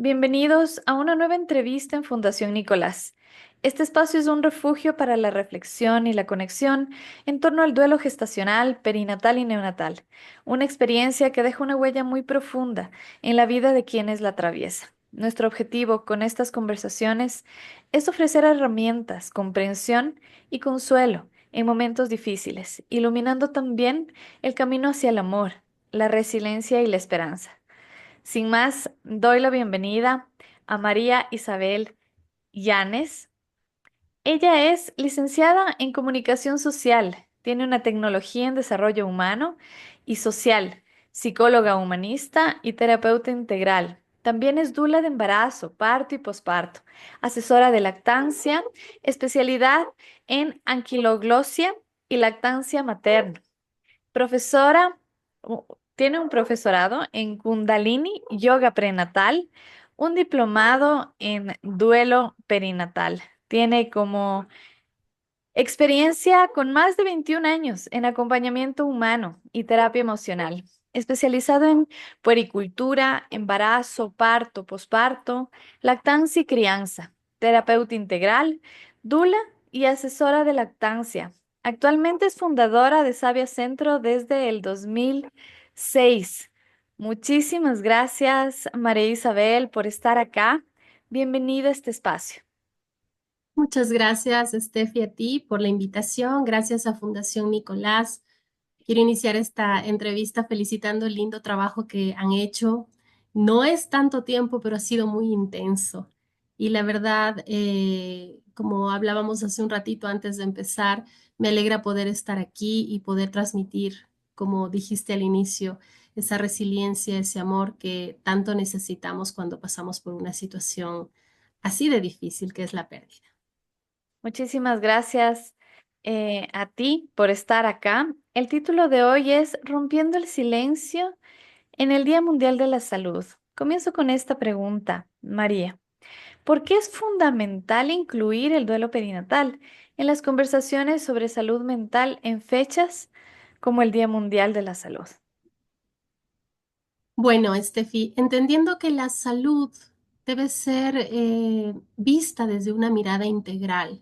Bienvenidos a una nueva entrevista en Fundación Nicolás. Este espacio es un refugio para la reflexión y la conexión en torno al duelo gestacional, perinatal y neonatal, una experiencia que deja una huella muy profunda en la vida de quienes la atraviesan. Nuestro objetivo con estas conversaciones es ofrecer herramientas, comprensión y consuelo en momentos difíciles, iluminando también el camino hacia el amor, la resiliencia y la esperanza. Sin más, doy la bienvenida a María Isabel Llanes. Ella es licenciada en Comunicación Social, tiene una tecnología en desarrollo humano y social, psicóloga humanista y terapeuta integral. También es dula de embarazo, parto y posparto, asesora de lactancia, especialidad en anquiloglosia y lactancia materna. Profesora, u- tiene un profesorado en Kundalini Yoga Prenatal, un diplomado en duelo perinatal. Tiene como experiencia con más de 21 años en acompañamiento humano y terapia emocional, especializado en puericultura, embarazo, parto, posparto, lactancia y crianza, terapeuta integral, dula y asesora de lactancia. Actualmente es fundadora de Sabia Centro desde el 2006. Muchísimas gracias, María Isabel, por estar acá. Bienvenida a este espacio. Muchas gracias, Steffi, a ti por la invitación. Gracias a Fundación Nicolás. Quiero iniciar esta entrevista felicitando el lindo trabajo que han hecho. No es tanto tiempo, pero ha sido muy intenso. Y la verdad, como hablábamos hace un ratito antes de empezar, me alegra poder estar aquí y poder transmitir, como dijiste al inicio, esa resiliencia, ese amor que tanto necesitamos cuando pasamos por una situación así de difícil que es la pérdida. Muchísimas gracias a ti por estar acá. El título de hoy es Rompiendo el silencio en el Día Mundial de la Salud. Comienzo con esta pregunta, María. ¿Por qué es fundamental incluir el duelo perinatal en las conversaciones sobre salud mental en fechas como el Día Mundial de la Salud? Bueno, Estefi, entendiendo que la salud debe ser vista desde una mirada integral.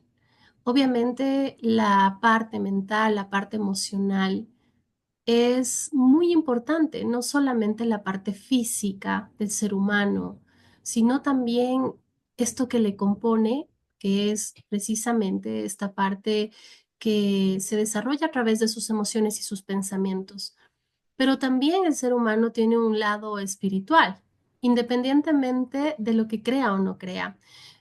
Obviamente, la parte mental, la parte emocional es muy importante, no solamente la parte física del ser humano, sino también esto que le compone, que es precisamente esta parte que se desarrolla a través de sus emociones y sus pensamientos. Pero también el ser humano tiene un lado espiritual, independientemente de lo que crea o no crea.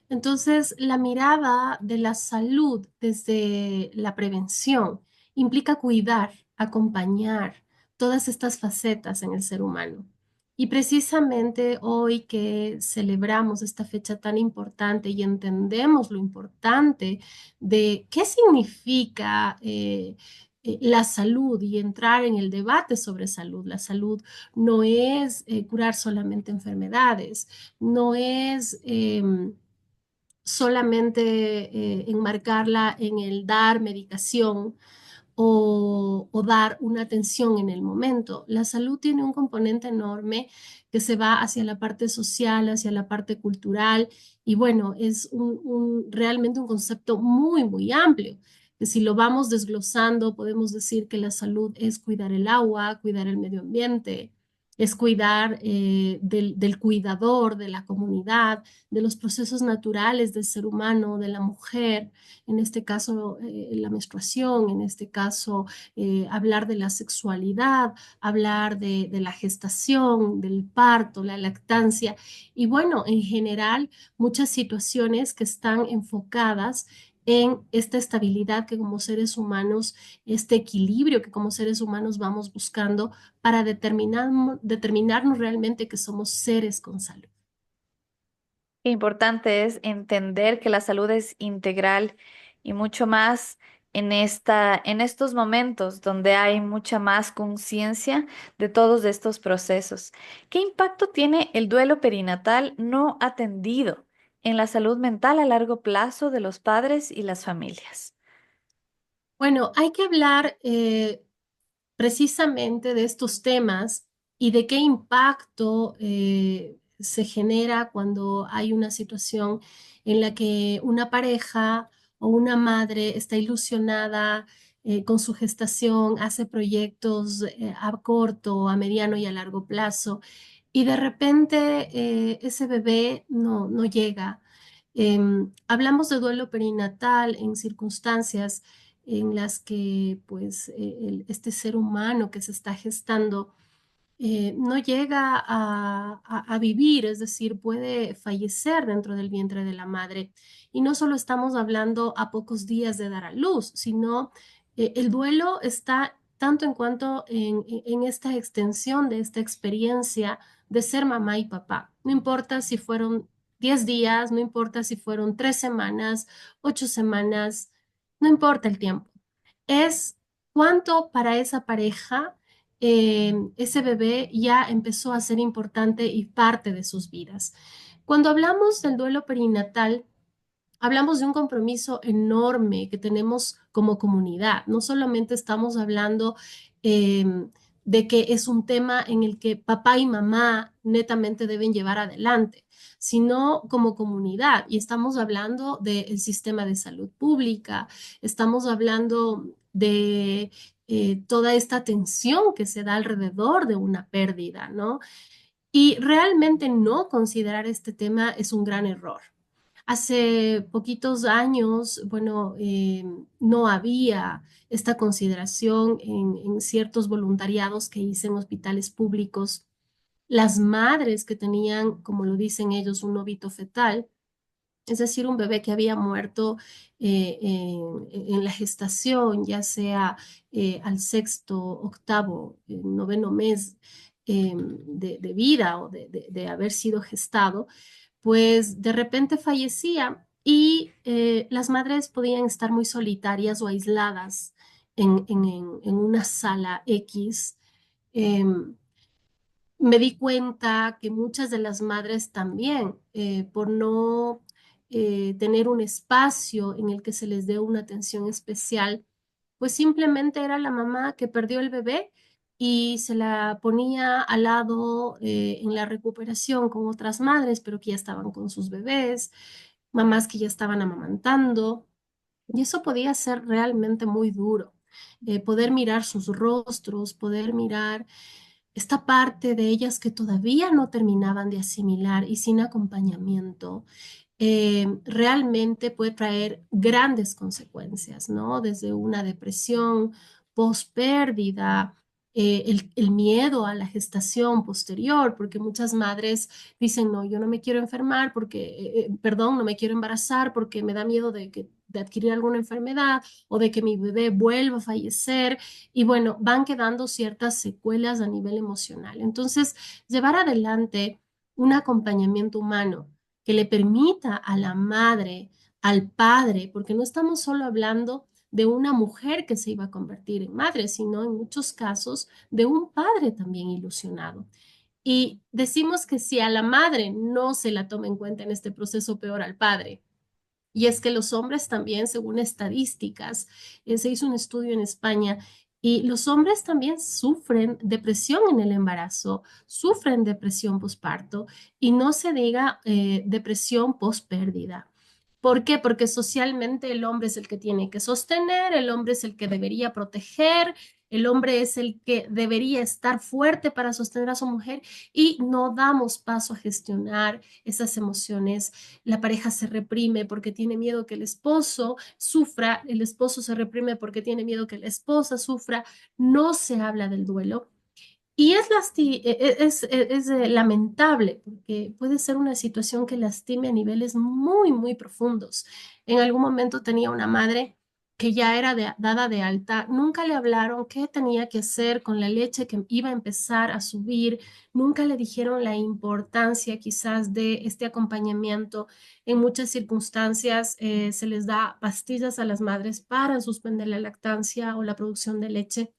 Entonces, la mirada de la salud desde la prevención implica cuidar, acompañar todas estas facetas en el ser humano. Y precisamente hoy que celebramos esta fecha tan importante y entendemos lo importante de qué significa la salud y entrar en el debate sobre salud. La salud no es curar solamente enfermedades, no es solamente enmarcarla en el dar medicación o dar una atención en el momento. La salud tiene un componente enorme que se va hacia la parte social, hacia la parte cultural y bueno, es realmente un concepto muy, muy amplio. Que si lo vamos desglosando, podemos decir que la salud es cuidar el agua, cuidar el medio ambiente, es cuidar del cuidador, de la comunidad, de los procesos naturales del ser humano, de la mujer, en este caso la menstruación, en este caso hablar de la sexualidad, hablar de la gestación, del parto, la lactancia y bueno, en general muchas situaciones que están enfocadas en esta estabilidad que como seres humanos, este equilibrio que como seres humanos vamos buscando para determinarnos realmente que somos seres con salud. Qué importante es entender que la salud es integral y mucho más en estos momentos donde hay mucha más conciencia de todos estos procesos. ¿Qué impacto tiene el duelo perinatal no atendido en la salud mental a largo plazo de los padres y las familias? Bueno, hay que hablar precisamente de estos temas y de qué impacto se genera cuando hay una situación en la que una pareja o una madre está ilusionada con su gestación, hace proyectos a corto, a mediano y a largo plazo, y de repente ese bebé no llega. Hablamos de duelo perinatal en circunstancias en las que pues este ser humano que se está gestando no llega a vivir, es decir, puede fallecer dentro del vientre de la madre. Y no solo estamos hablando a pocos días de dar a luz, sino el duelo está tanto en cuanto en esta extensión de esta experiencia de ser mamá y papá. No importa si fueron 10 días, no importa si fueron 3 semanas, 8 semanas, no importa el tiempo. Es cuánto para esa pareja ese bebé ya empezó a ser importante y parte de sus vidas. Cuando hablamos del duelo perinatal, hablamos de un compromiso enorme que tenemos como comunidad. No solamente estamos hablando eh, de que es un tema en el que papá y mamá netamente deben llevar adelante, sino como comunidad. Y estamos hablando del sistema de salud pública, estamos hablando de toda esta tensión que se da alrededor de una pérdida, ¿no? Y realmente no considerar este tema es un gran error. Hace poquitos años, bueno, no había esta consideración en ciertos voluntariados que hice en hospitales públicos. Las madres que tenían, como lo dicen ellos, un óbito fetal, es decir, un bebé que había muerto en la gestación, ya sea al sexto, octavo, noveno mes de vida o de haber sido gestado, pues de repente fallecía y las madres podían estar muy solitarias o aisladas en una sala X. Me di cuenta que muchas de las madres también, por no tener un espacio en el que se les dé una atención especial, pues simplemente era la mamá que perdió el bebé y se la ponía al lado en la recuperación con otras madres, pero que ya estaban con sus bebés, mamás que ya estaban amamantando. Y eso podía ser realmente muy duro. Poder mirar sus rostros, poder mirar esta parte de ellas que todavía no terminaban de asimilar y sin acompañamiento, realmente puede traer grandes consecuencias, ¿no? Desde una depresión post pérdida, el miedo a la gestación posterior, porque muchas madres dicen, no, yo no me quiero enfermar porque, perdón, no me quiero embarazar porque me da miedo de adquirir alguna enfermedad o de que mi bebé vuelva a fallecer. Y bueno, van quedando ciertas secuelas a nivel emocional. Entonces, llevar adelante un acompañamiento humano que le permita a la madre, al padre, porque no estamos solo hablando de una mujer que se iba a convertir en madre, sino en muchos casos de un padre también ilusionado. Y decimos que si a la madre no se la toma en cuenta en este proceso, peor al padre. Y es que los hombres también, según estadísticas, se hizo un estudio en España y los hombres también sufren depresión en el embarazo, sufren depresión postparto y no se diga depresión pospérdida. ¿Por qué? Porque socialmente el hombre es el que tiene que sostener, el hombre es el que debería proteger, el hombre es el que debería estar fuerte para sostener a su mujer y no damos paso a gestionar esas emociones. La pareja se reprime porque tiene miedo que el esposo sufra, el esposo se reprime porque tiene miedo que la esposa sufra, no se habla del duelo. Y es lamentable porque puede ser una situación que lastime a niveles muy, muy profundos. En algún momento tenía una madre que ya era dada de alta, nunca le hablaron qué tenía que hacer con la leche que iba a empezar a subir, nunca le dijeron la importancia quizás de este acompañamiento. En muchas circunstancias se les da pastillas a las madres para suspender la lactancia o la producción de leche,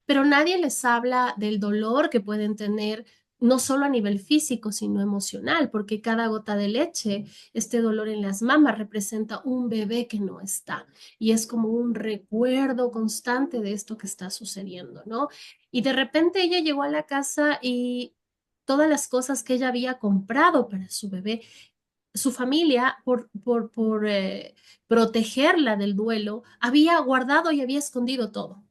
pero nadie les habla del dolor que pueden tener, no solo a nivel físico, sino emocional, porque cada gota de leche, este dolor en las mamas representa un bebé que no está y es como un recuerdo constante de esto que está sucediendo, ¿no? Y de repente ella llegó a la casa y todas las cosas que ella había comprado para su bebé. Su familia, por protegerla del duelo, había guardado y había escondido todo.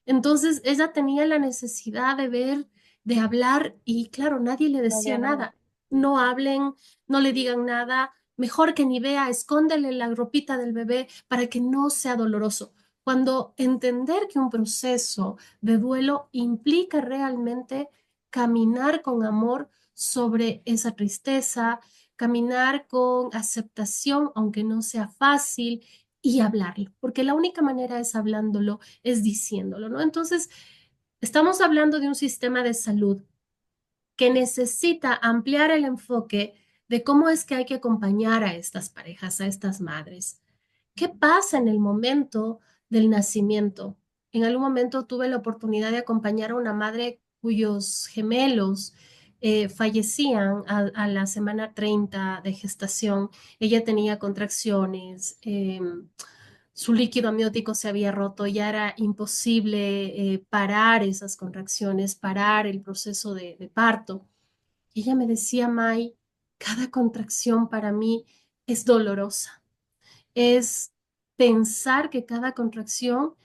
Entonces ella tenía la necesidad de ver, de hablar y claro, nadie le No decía había nada. nada. No hablen, no le digan nada, mejor que ni vea, escóndele la ropita del bebé para que no sea doloroso. Cuando entender que un proceso de duelo implica realmente caminar con amor sobre esa tristeza, caminar con aceptación, aunque no sea fácil, y hablarlo, porque la única manera es hablándolo, es diciéndolo, ¿no? Entonces, estamos hablando de un sistema de salud que necesita ampliar el enfoque de cómo es que hay que acompañar a estas parejas, a estas madres. ¿Qué pasa en el momento del nacimiento? En algún momento tuve la oportunidad de acompañar a una madre cuyos gemelos fallecían a la semana 30 de gestación. Ella tenía contracciones, su líquido amniótico se había roto, ya era imposible parar esas contracciones, parar el proceso de parto. Y ella me decía, May, cada contracción para mí es dolorosa. Es pensar que cada contracción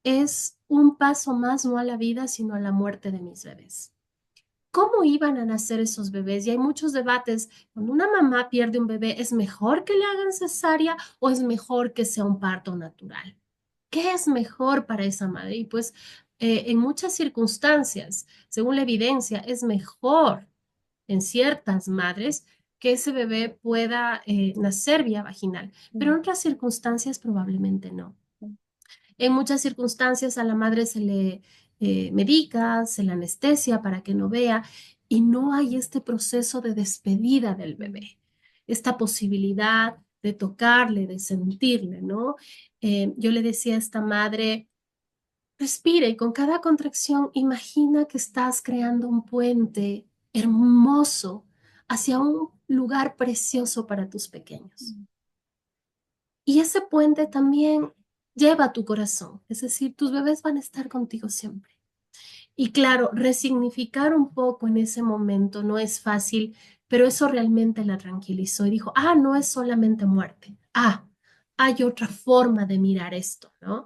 es un paso más no a la vida, sino a la muerte de mis bebés. ¿Cómo iban a nacer esos bebés? Y hay muchos debates. Cuando una mamá pierde un bebé, ¿es mejor que le hagan cesárea o es mejor que sea un parto natural? ¿Qué es mejor para esa madre? Y pues en muchas circunstancias, según la evidencia, es mejor en ciertas madres que ese bebé pueda nacer vía vaginal, pero Mm, en otras circunstancias probablemente no. mm, En muchas circunstancias a la madre se le medica, se le anestesia para que no vea y no hay este proceso de despedida del mm, bebé, esta posibilidad de tocarle, de sentirle, ¿no? Yo le decía a esta madre, respira y con cada contracción imagina que estás creando un puente hermoso hacia un lugar precioso para tus pequeños. mm, Y ese puente también lleva tu corazón, es decir, tus bebés van a estar contigo siempre. Y claro, resignificar un poco en ese momento no es fácil, pero eso realmente la tranquilizó y dijo, ah, no es solamente muerte, ah, hay otra forma de mirar esto, ¿no?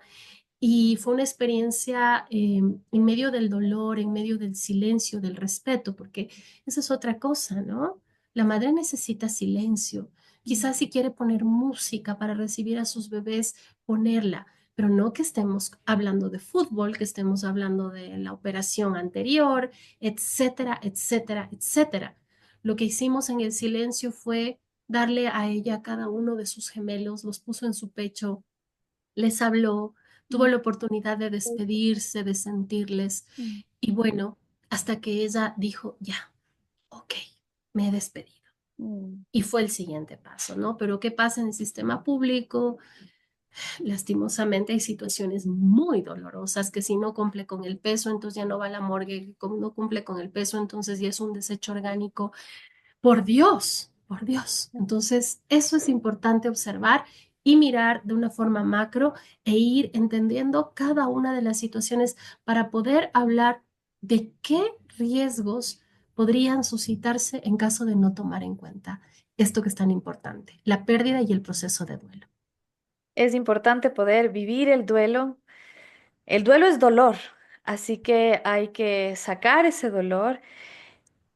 Y fue una experiencia en medio del dolor, en medio del silencio, del respeto, porque esa es otra cosa, ¿no? La madre necesita silencio. mm, Quizás si quiere poner música para recibir a sus bebés, ponerla, pero no que estemos hablando de fútbol, que estemos hablando de la operación anterior, etcétera, etcétera, etcétera. Lo que hicimos en el silencio fue darle a ella a cada uno de sus gemelos, los puso en su pecho, les habló, tuvo mm, la oportunidad de despedirse, de sentirles. mm, Y bueno, hasta que ella dijo, ya, ok, me he despedido. mm, Y fue el siguiente paso, ¿no? Pero ¿qué pasa en el sistema público? Lastimosamente hay situaciones muy dolorosas que si no cumple con el peso, entonces ya no va a la morgue, como no cumple con el peso, entonces ya es un desecho orgánico. Por Dios, por Dios. Entonces, eso es importante observar y mirar de una forma macro e ir entendiendo cada una de las situaciones para poder hablar de qué riesgos podrían suscitarse en caso de no tomar en cuenta esto que es tan importante, la pérdida y el proceso de duelo. Es importante poder vivir el duelo. El duelo es dolor, así que hay que sacar ese dolor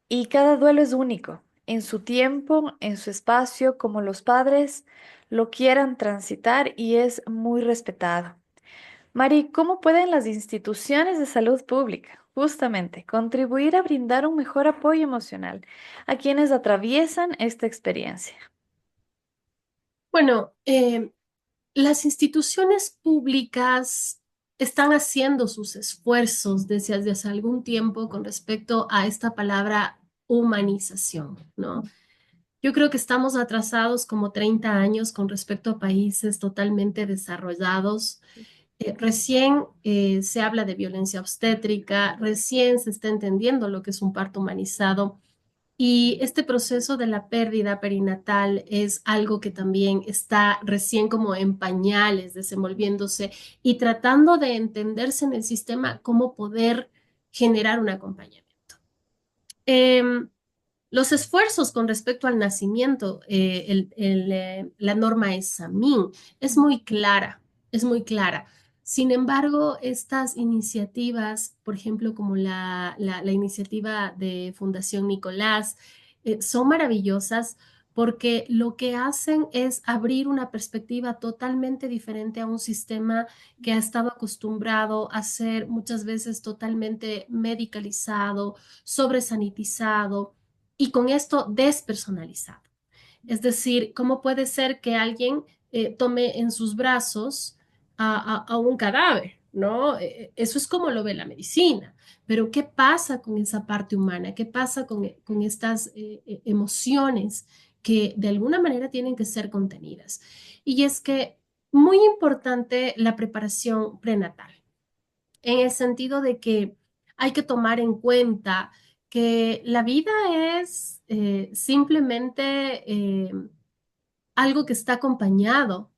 y cada duelo es único, en su tiempo, en su espacio, como los padres lo quieran transitar y es muy respetado. Mari, ¿cómo pueden las instituciones de salud pública justamente contribuir a brindar un mejor apoyo emocional a quienes atraviesan esta experiencia? Bueno, las instituciones públicas están haciendo sus esfuerzos desde hace algún tiempo con respecto a esta palabra humanización, ¿no? Yo creo que estamos atrasados como 30 años con respecto a países totalmente desarrollados. Recién se habla de violencia obstétrica, recién se está entendiendo lo que es un parto humanizado. Y este proceso de la pérdida perinatal es algo que también está recién como en pañales, desenvolviéndose y tratando de entenderse en el sistema cómo poder generar un acompañamiento. Em, los esfuerzos con respecto al nacimiento, la norma ESAMIN es muy clara, es muy clara. Sin embargo, estas iniciativas, por ejemplo, como la iniciativa de Fundación Nicolás, son maravillosas porque lo que hacen es abrir una perspectiva totalmente diferente a un sistema que ha estado acostumbrado a ser muchas veces totalmente medicalizado, sobresanitizado y con esto despersonalizado. Es decir, ¿cómo puede ser que alguien tome en sus brazos a un cadáver? ¿No? Eso es como lo ve la medicina. Pero ¿qué pasa con esa parte humana? ¿Qué pasa con estas emociones que de alguna manera tienen que ser contenidas? Y es que muy importante la preparación prenatal en el sentido de que hay que tomar en cuenta que la vida es simplemente algo que está acompañado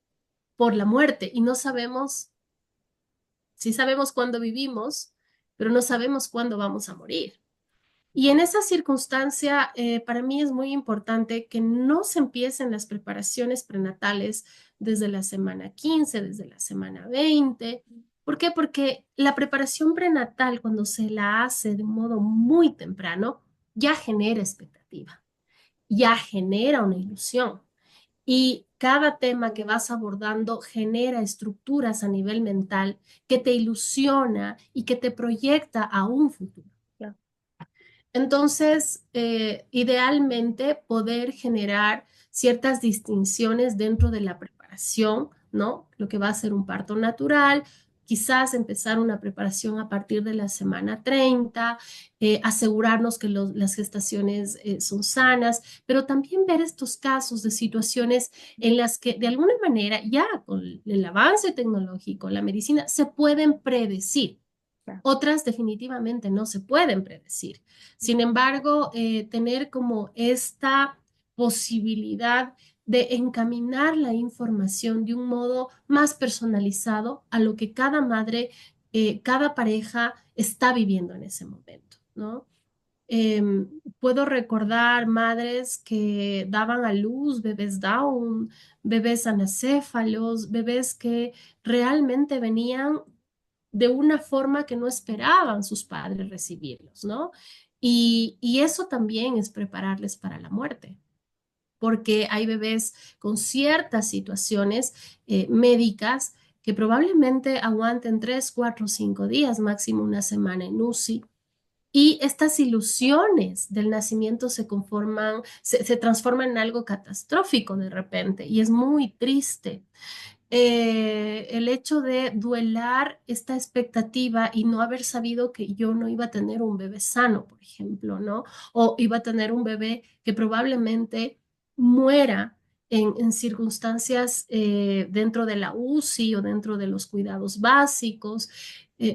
por la muerte y no sabemos, sí sabemos cuándo vivimos, pero no sabemos cuándo vamos a morir. Y en esa circunstancia, para mí es muy importante que no se empiecen las preparaciones prenatales desde la semana 15, desde la semana 20. ¿Por qué? Porque la preparación prenatal, cuando se la hace de un modo muy temprano, ya genera expectativa, ya genera una ilusión. Y cada tema que vas abordando genera estructuras a nivel mental que te ilusiona y que te proyecta a un futuro. Claro, Entonces, idealmente poder generar ciertas distinciones dentro de la preparación, ¿no? Lo que va a ser un parto natural, quizás empezar una preparación a partir de la semana 30, asegurarnos que las gestaciones son sanas, pero también ver estos casos de situaciones en las que de alguna manera ya con el avance tecnológico, la medicina, se pueden predecir. claro. Otras definitivamente no se pueden predecir. Sin embargo, tener como esta posibilidad de encaminar la información de un modo más personalizado a lo que cada madre, cada pareja está viviendo en ese momento, ¿no? Puedo recordar madres que daban a luz bebés Down, bebés anacéfalos, bebés que realmente venían de una forma que no esperaban sus padres recibirlos, ¿no? Y eso también es prepararles para la muerte, porque hay bebés con ciertas situaciones médicas que probablemente aguanten 3, 4, 5 días, máximo una semana en UCI. Y estas ilusiones del nacimiento se transforman en algo catastrófico de repente y es muy triste el hecho de duelar esta expectativa y no haber sabido que yo no iba a tener un bebé sano, por ejemplo, ¿no? O iba a tener un bebé que probablemente muera en circunstancias dentro de la UCI o dentro de los cuidados básicos.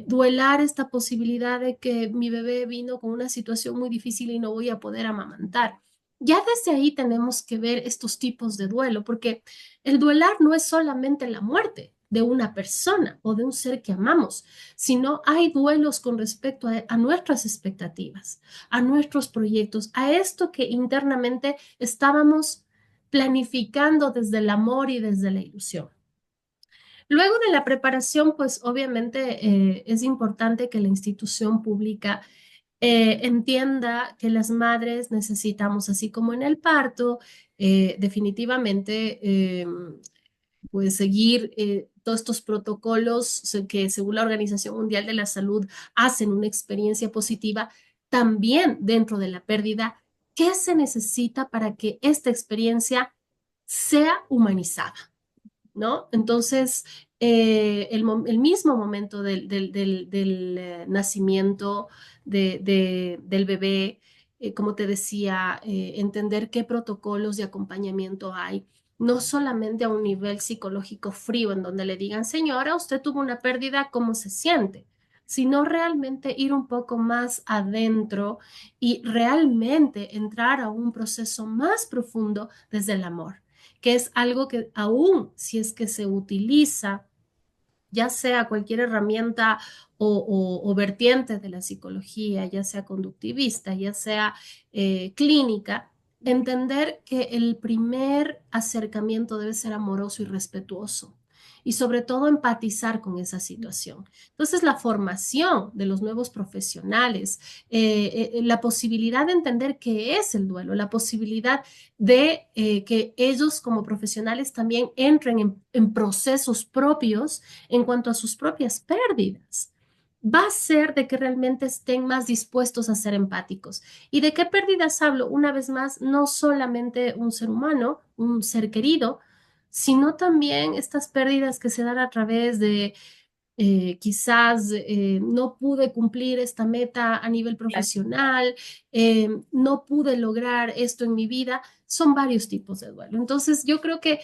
Duelar esta posibilidad de que mi bebé vino con una situación muy difícil y no voy a poder amamantar. Ya desde ahí tenemos que ver estos tipos de duelo, porque el duelar no es solamente la muerte de una persona o de un ser que amamos, sino hay duelos con respecto a nuestras expectativas, a nuestros proyectos, a esto que internamente estábamos planificando desde el amor y desde la ilusión. Luego de la preparación, pues obviamente es importante que la institución pública entienda que las madres necesitamos, así como en el parto, definitivamente pues seguir todos estos protocolos que según la Organización Mundial de la Salud hacen una experiencia positiva, también dentro de la pérdida, ¿qué se necesita para que esta experiencia sea humanizada? ¿No? Entonces, el mismo momento del nacimiento del bebé, como te decía, entender qué protocolos de acompañamiento hay, no solamente a un nivel psicológico frío, en donde le digan, señora, usted tuvo una pérdida, ¿cómo se siente? Sino realmente ir un poco más adentro y realmente entrar a un proceso más profundo desde el amor, que es algo que aún si es que se utiliza ya sea cualquier herramienta o vertiente de la psicología, ya sea conductivista, ya sea clínica, entender que el primer acercamiento debe ser amoroso y respetuoso y sobre todo empatizar con esa situación. Entonces, la formación de los nuevos profesionales, la posibilidad de entender qué es el duelo, la posibilidad de que ellos como profesionales también entren en procesos propios en cuanto a sus propias pérdidas. Va a ser de que realmente estén más dispuestos a ser empáticos. ¿Y de qué pérdidas hablo? Una vez más, no solamente un ser humano, un ser querido, sino también estas pérdidas que se dan a través de quizás no pude cumplir esta meta a nivel Claro. profesional, no pude lograr esto en mi vida, son varios tipos de duelo. Entonces, yo creo que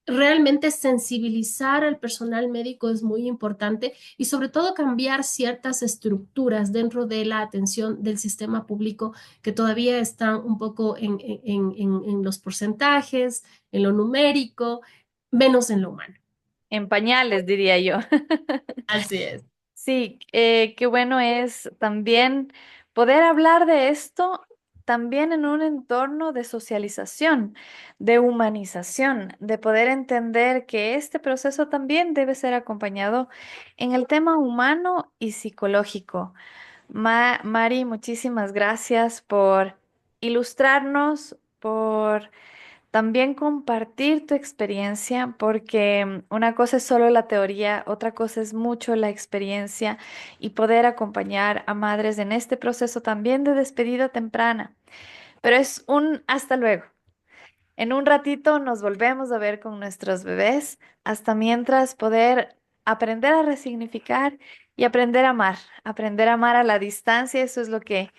realmente sensibilizar al personal médico es muy importante y sobre todo cambiar ciertas estructuras dentro de la atención del sistema público que todavía están un poco en los porcentajes, en lo numérico, menos en lo humano. En pañales, diría yo. Así es. Sí, qué bueno es también poder hablar de esto también en un entorno de socialización, de humanización, de poder entender que este proceso también debe ser acompañado en el tema humano y psicológico. Mari, muchísimas gracias por ilustrarnos, por también compartir tu experiencia, porque una cosa es solo la teoría, otra cosa es mucho la experiencia y poder acompañar a madres en este proceso también de despedida temprana. Pero es un hasta luego. En un ratito nos volvemos a ver con nuestros bebés, hasta mientras poder aprender a resignificar y aprender a amar a la distancia, eso es lo que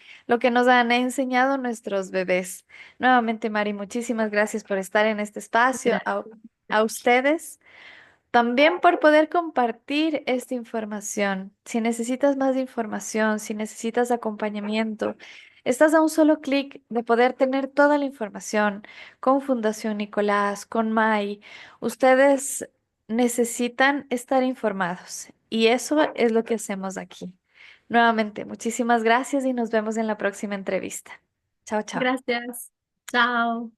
nos han enseñado nuestros bebés. Nuevamente, Mari, muchísimas gracias por estar en este espacio, a ustedes. También por poder compartir esta información. Si necesitas más información, si necesitas acompañamiento, estás a un solo clic de poder tener toda la información con Fundación Nicolás, con MAI. Ustedes necesitan estar informados y eso es lo que hacemos aquí. Nuevamente, muchísimas gracias y nos vemos en la próxima entrevista. Chao, chao. Gracias. Chao.